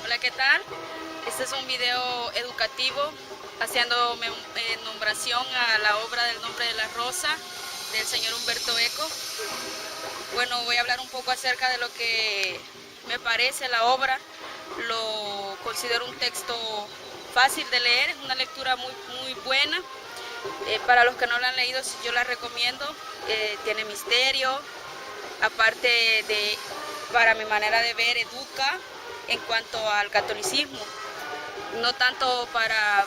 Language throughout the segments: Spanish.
Hola, ¿qué tal? Este es un video educativo haciendo nombración a la obra del Nombre de la Rosa del señor Humberto Eco. Bueno, voy a hablar un poco acerca de lo que me parece la obra. Lo considero un texto fácil de leer, es una lectura muy buena. Para los que no la han leído, yo la recomiendo. Tiene misterio, aparte de, para mi manera de ver, educa en cuanto al catolicismo, no tanto para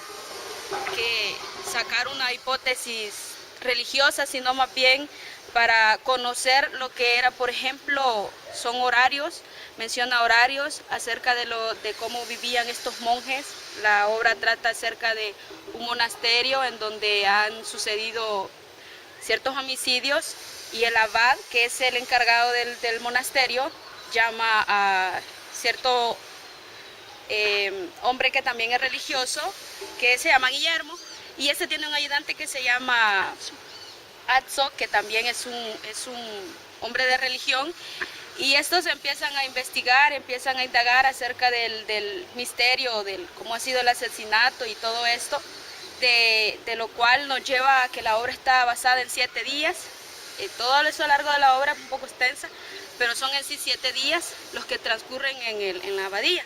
que sacar una hipótesis religiosa, sino más bien para conocer lo que era, por ejemplo, son horarios, menciona horarios acerca de cómo vivían estos monjes. La obra trata acerca de un monasterio en donde han sucedido ciertos homicidios y el abad, que es el encargado del monasterio, llama a cierto hombre que también es religioso, que se llama Guillermo, y ese tiene un ayudante que se llama Atzo, que también es un hombre de religión, y estos empiezan a investigar, empiezan a indagar acerca del misterio, del cómo ha sido el asesinato y todo esto, de lo cual nos lleva a que la obra está basada en 7 días. Todo eso a lo largo de la obra es un poco extensa, pero son en sí 7 días los que transcurren en la abadía.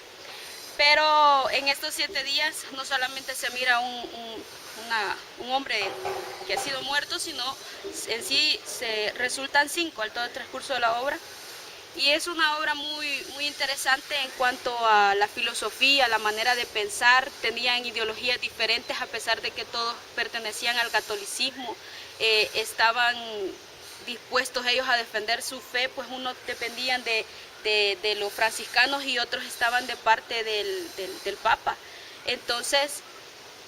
Pero en estos 7 días no solamente se mira un hombre que ha sido muerto, sino en sí se resultan 5 al todo el transcurso de la obra. Y es una obra muy interesante en cuanto a la filosofía, la manera de pensar. Tenían ideologías diferentes a pesar de que todos pertenecían al catolicismo. Estaban dispuestos ellos a defender su fe, pues unos dependían de los franciscanos y otros estaban de parte del Papa. Entonces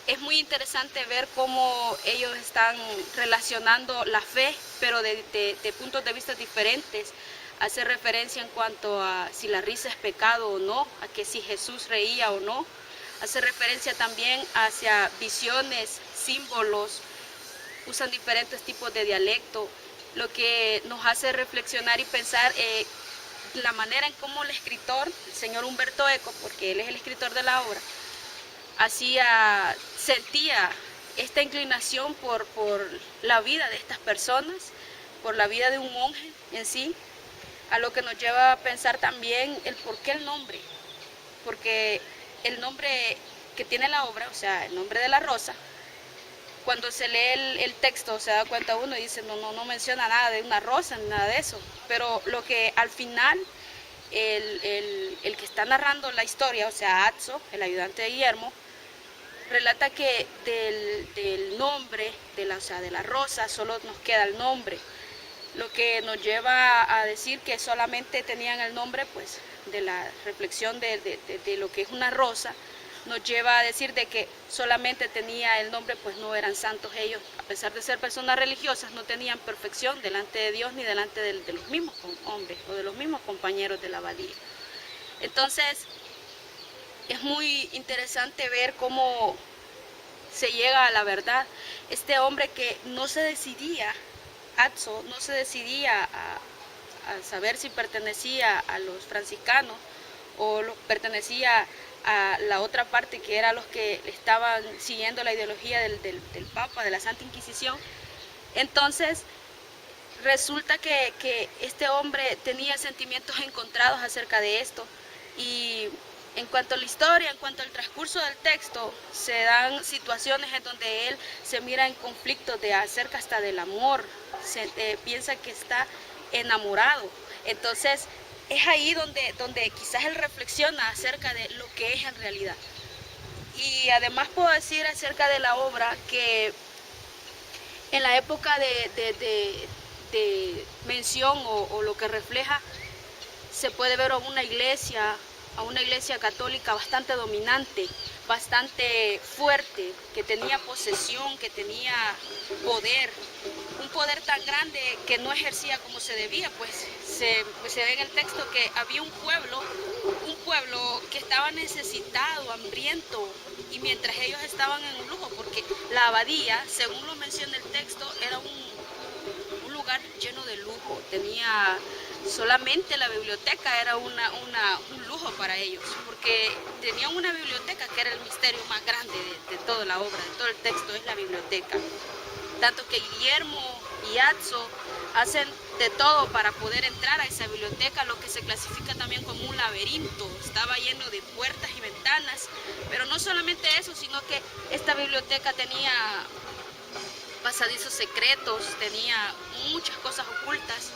es muy interesante ver cómo ellos están relacionando la fe, pero de puntos de vista diferentes. Hace referencia en cuanto a si la risa es pecado o no, a que si Jesús reía o no. Hace referencia también hacia visiones, símbolos, usan diferentes tipos de dialecto, lo que nos hace reflexionar y pensar la manera en cómo el escritor, el señor Humberto Eco, porque él es el escritor de la obra, sentía esta inclinación por la vida de estas personas, por la vida de un monje en sí, a lo que nos lleva a pensar también el por qué el nombre, porque el nombre que tiene la obra, o sea, el nombre de la rosa, cuando se lee el texto se da cuenta uno y dice no menciona nada de una rosa ni nada de eso, pero lo que al final el que está narrando la historia, o sea, Atzo, el ayudante de Guillermo, relata que del nombre, de la rosa, solo nos queda el nombre, lo que nos lleva a decir que solamente tenían el nombre, pues, de la reflexión de lo que es una rosa. Nos lleva a decir de que solamente tenía el nombre, pues no eran santos ellos, a pesar de ser personas religiosas, no tenían perfección delante de Dios ni delante de los mismos hombres o de los mismos compañeros de la abadía. Entonces, es muy interesante ver cómo se llega a la verdad. Este hombre que no se decidía, Atzo, no se decidía a saber si pertenecía a los franciscanos o pertenecía a la otra parte, que era los que estaban siguiendo la ideología del Papa, de la Santa Inquisición. Entonces resulta que este hombre tenía sentimientos encontrados acerca de esto, y en cuanto a la historia, en cuanto al transcurso del texto, se dan situaciones en donde él se mira en conflictos acerca hasta del amor, piensa que está enamorado. Entonces es ahí donde quizás él reflexiona acerca de lo que es en realidad. Y además puedo decir acerca de la obra que en la época de mención o lo que refleja, se puede ver a una iglesia católica bastante dominante, bastante fuerte, que tenía posesión, que tenía poder, un poder tan grande que no ejercía como se debía, pues se ve en el texto que había un pueblo que estaba necesitado, hambriento, y mientras ellos estaban en un lujo, porque la abadía, según lo menciona el texto, era un lugar lleno de lujo, tenía solamente la biblioteca era un lujo para ellos, porque tenían una biblioteca que era el misterio más grande de toda la obra, de todo el texto, es la biblioteca. Tanto que Guillermo y Azzo hacen de todo para poder entrar a esa biblioteca, lo que se clasifica también como un laberinto. Estaba lleno de puertas y ventanas, pero no solamente eso, sino que esta biblioteca tenía pasadizos secretos, tenía muchas cosas ocultas,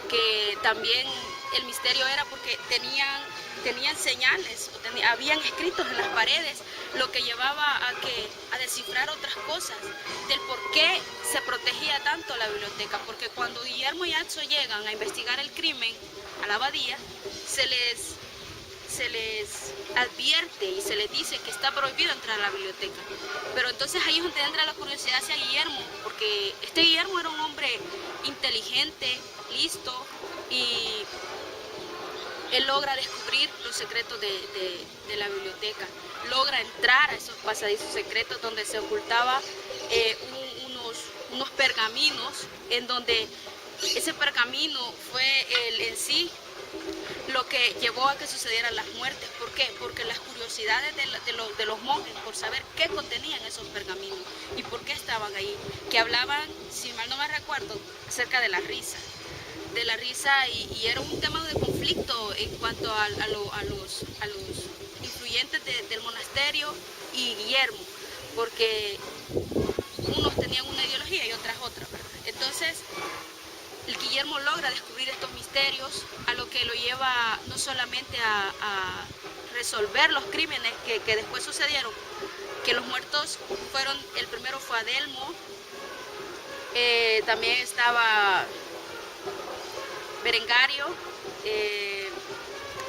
que también el misterio era porque tenían señales, habían escritos en las paredes, lo que llevaba a descifrar otras cosas del por qué se protegía tanto la biblioteca, porque cuando Guillermo y Azzo llegan a investigar el crimen a la abadía, se les advierte y se les dice que está prohibido entrar a la biblioteca. Pero entonces ahí es donde entra la curiosidad hacia Guillermo, porque este Guillermo era un hombre inteligente, listo, y él logra descubrir los secretos de la biblioteca, logra entrar a esos pasadizos secretos donde se ocultaba unos pergaminos, en donde ese pergamino fue en sí lo que llevó a que sucedieran las muertes. ¿Por qué? Porque las curiosidades de los monjes por saber qué contenían esos pergaminos y por qué estaban ahí, que hablaban, si mal no me recuerdo, acerca de la risa y era un tema de conflicto en cuanto a los influyentes del monasterio y Guillermo, porque unos tenían una ideología y otras otra, ¿verdad? Entonces el Guillermo logra descubrir estos misterios, a lo que lo lleva no solamente a resolver los crímenes que después sucedieron, que los muertos fueron, el primero fue Adelmo, también estaba Berengario,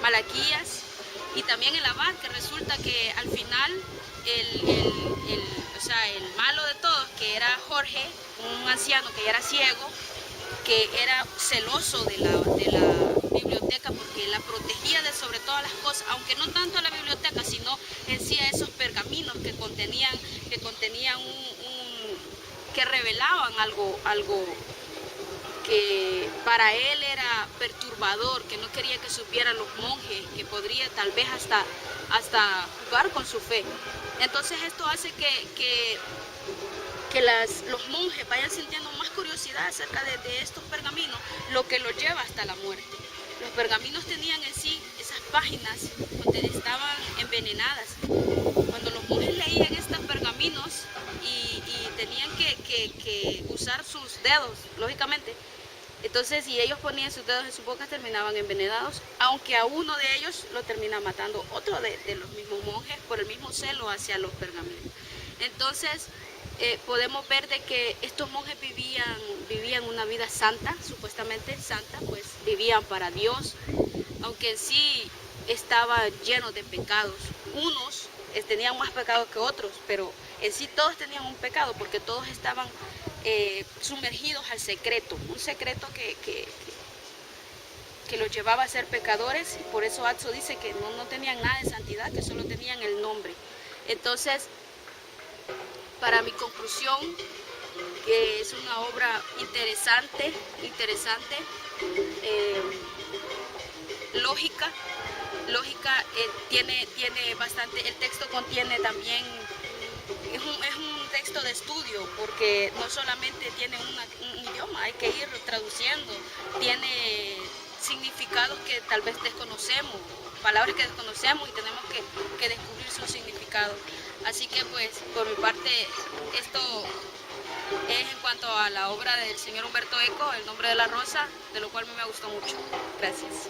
Malaquías y también el abad, que resulta que al final el malo de todos, que era Jorge, un anciano que ya era ciego, que era celoso de la biblioteca porque la protegía de sobre todas las cosas, aunque no tanto a la biblioteca, sino en sí a esos pergaminos que contenían que revelaban algo que para él era perturbador, que no quería que supieran los monjes, que podría tal vez hasta jugar con su fe. Entonces esto hace que los monjes vayan sintiendo más curiosidad acerca de estos pergaminos, lo que los lleva hasta la muerte. Los pergaminos tenían en sí esas páginas donde estaban envenenadas. Cuando los monjes leían estos pergaminos y tenían que usar sus dedos, lógicamente, entonces si ellos ponían sus dedos en sus bocas terminaban envenenados, aunque a uno de ellos lo termina matando otro de los mismos monjes por el mismo celo hacia los pergaminos. Entonces podemos ver de que estos monjes vivían una vida santa, supuestamente santa, pues vivían para Dios, aunque en sí estaban llenos de pecados. Unos tenían más pecados que otros, pero en sí todos tenían un pecado porque todos estaban sumergidos al secreto, un secreto que los llevaba a ser pecadores, y por eso Azzo dice que no tenían nada de santidad, que solo tenían el nombre. Entonces, para mi conclusión, que es una obra interesante, lógica, tiene bastante, el texto contiene también, es un texto de estudio, porque no solamente tiene un idioma, hay que ir traduciendo, tiene significados que tal vez desconocemos, palabras que desconocemos y tenemos que descubrir su significado. Así que pues por mi parte esto es en cuanto a la obra del señor Humberto Eco, El nombre de la rosa, de lo cual me gustó mucho. Gracias.